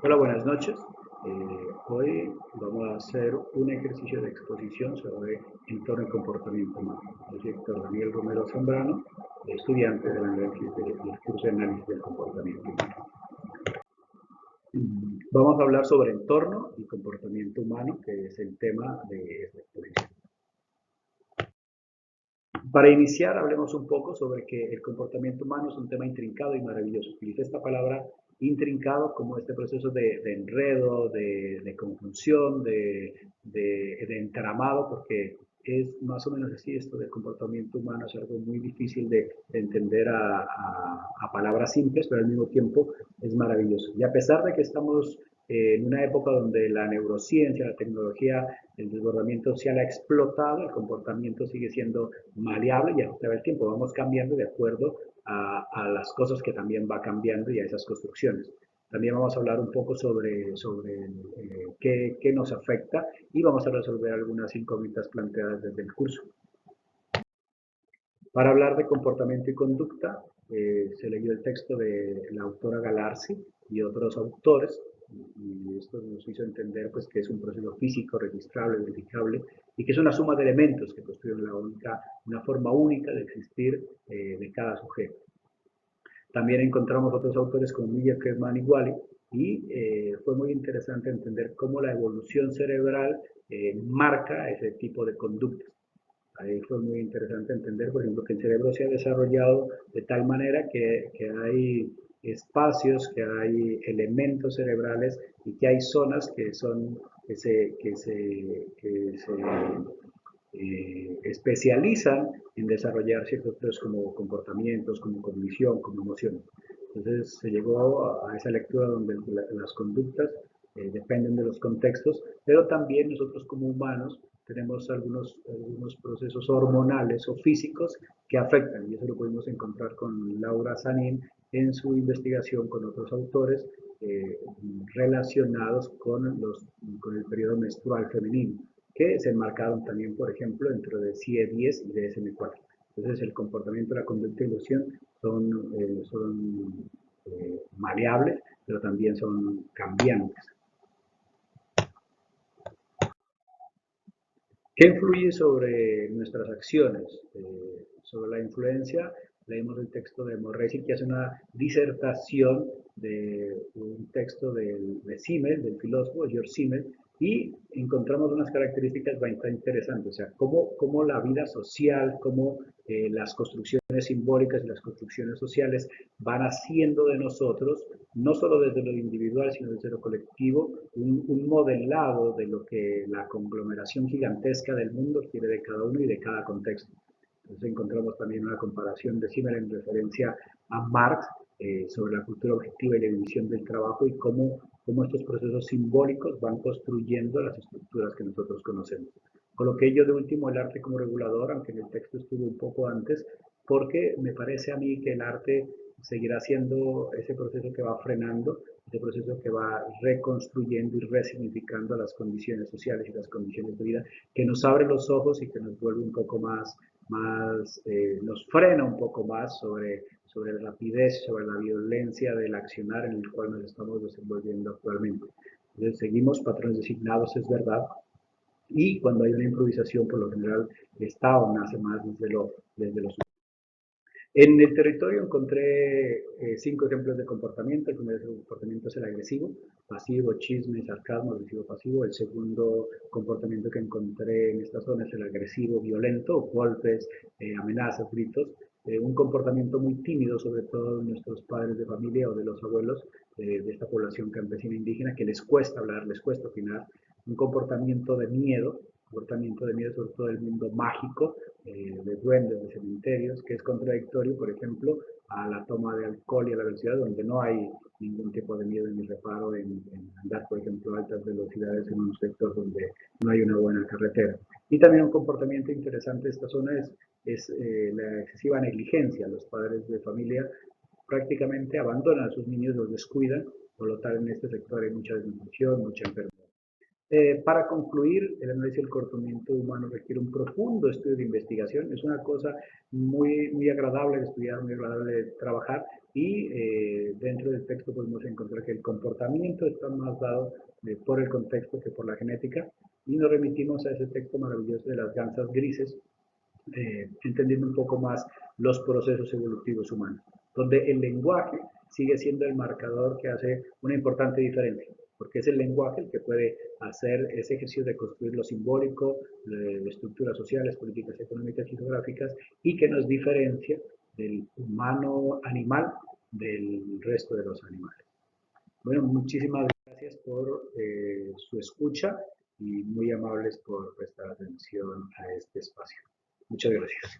Hola, buenas noches. Hoy vamos a hacer un ejercicio de exposición sobre entorno y comportamiento humano. Yo soy Héctor Daniel Romero Zambrano, estudiante del curso de análisis del comportamiento humano. Vamos a hablar sobre entorno y comportamiento humano, que es el tema de esta exposición. Para iniciar, hablemos un poco sobre que el comportamiento humano es un tema intrincado y maravilloso. Utilizo esta palabra intrincado como este proceso de enredo, de conjunción, de entramado, porque es más o menos así. Esto del comportamiento humano es algo muy difícil de entender a palabras simples, pero al mismo tiempo es maravilloso. Y a pesar de que estamos en una época donde la neurociencia, la tecnología, el desbordamiento social ha explotado, el comportamiento sigue siendo maleable y a través del tiempo vamos cambiando de acuerdo a las cosas que también va cambiando y a esas construcciones. También vamos a hablar un poco sobre qué nos afecta y vamos a resolver algunas incógnitas planteadas desde el curso. Para hablar de comportamiento y conducta, se leyó el texto de la autora Galarzi y otros autores, y esto nos hizo entender pues, que es un proceso físico, registrable, verificable, y que es una suma de elementos que construyen una forma única de existir de cada sujeto. También encontramos otros autores como Miller, Kerman y Wally, y fue muy interesante entender cómo la evolución cerebral marca ese tipo de conductas. Ahí fue muy interesante entender, por ejemplo, que el cerebro se ha desarrollado de tal manera que hay espacios, que hay elementos cerebrales y que hay zonas que se especializan en desarrollar ciertos procesos como comportamientos, como cognición, como emociones. Entonces se llegó a esa lectura donde las conductas dependen de los contextos, pero también nosotros como humanos tenemos algunos procesos hormonales o físicos que afectan, y eso lo pudimos encontrar con Laura Sanín en su investigación con otros autores relacionados con el periodo menstrual femenino, que se enmarcaron también, por ejemplo, dentro de CIE-10 y DSM-4. Entonces, el comportamiento, la conducta y la ilusión son maleables, pero también son cambiantes. ¿Qué influye sobre nuestras acciones? Sobre la influencia, leímos el texto de Morresi, que hace una disertación de un texto de Simmel, del filósofo George Simmel, y encontramos unas características bastante interesantes, o sea, cómo la vida social, cómo las construcciones simbólicas y las construcciones sociales van haciendo de nosotros, no solo desde lo individual, sino desde lo colectivo, un modelado de lo que la conglomeración gigantesca del mundo quiere de cada uno y de cada contexto. Entonces encontramos también una comparación de Simmel en referencia a Marx sobre la cultura objetiva y la división del trabajo y cómo estos procesos simbólicos van construyendo las estructuras que nosotros conocemos. Coloqué yo de último el arte como regulador, aunque en el texto estuvo un poco antes, porque me parece a mí que el arte seguirá siendo ese proceso que va frenando, ese proceso que va reconstruyendo y resignificando las condiciones sociales y las condiciones de vida, que nos abre los ojos y que nos vuelve un poco nos frena un poco más sobre la rapidez, sobre la violencia del accionar en el cual nos estamos desenvolviendo actualmente. Entonces, seguimos patrones designados, es verdad, y cuando hay una improvisación, por lo general, está o nace más desde lo en el territorio encontré 5 ejemplos de comportamiento. El primer comportamiento es el agresivo, pasivo, chisme, sarcasmo, agresivo, pasivo. El segundo comportamiento que encontré en esta zona es el agresivo, violento, golpes, amenazas, gritos. Un comportamiento muy tímido, sobre todo de nuestros padres de familia o de los abuelos de esta población campesina indígena, que les cuesta hablar, les cuesta opinar. Un comportamiento de miedo sobre todo del mundo mágico, de duendes, de cementerios, que es contradictorio, por ejemplo, a la toma de alcohol y a la velocidad, donde no hay ningún tipo de miedo ni reparo en andar, por ejemplo, a altas velocidades en un sector donde no hay una buena carretera. Y también un comportamiento interesante de esta zona es la excesiva negligencia. Los padres de familia prácticamente abandonan a sus niños, los descuidan, por lo tal en este sector hay mucha desnutrición, mucha enfermedad. Para concluir, el análisis del comportamiento humano requiere un profundo estudio de investigación. Es una cosa muy agradable de estudiar, muy agradable de trabajar y dentro del texto podemos encontrar que el comportamiento está más dado por el contexto que por la genética y nos remitimos a ese texto maravilloso de las gansas grises, entendiendo un poco más los procesos evolutivos humanos, donde el lenguaje sigue siendo el marcador que hace una importante diferencia, porque es el lenguaje el que puede hacer ese ejercicio de construir lo simbólico, de estructuras sociales, políticas económicas y geográficas, y que nos diferencia del humano animal del resto de los animales. Bueno, muchísimas gracias por su escucha y muy amables por prestar atención a este espacio. Muchas gracias.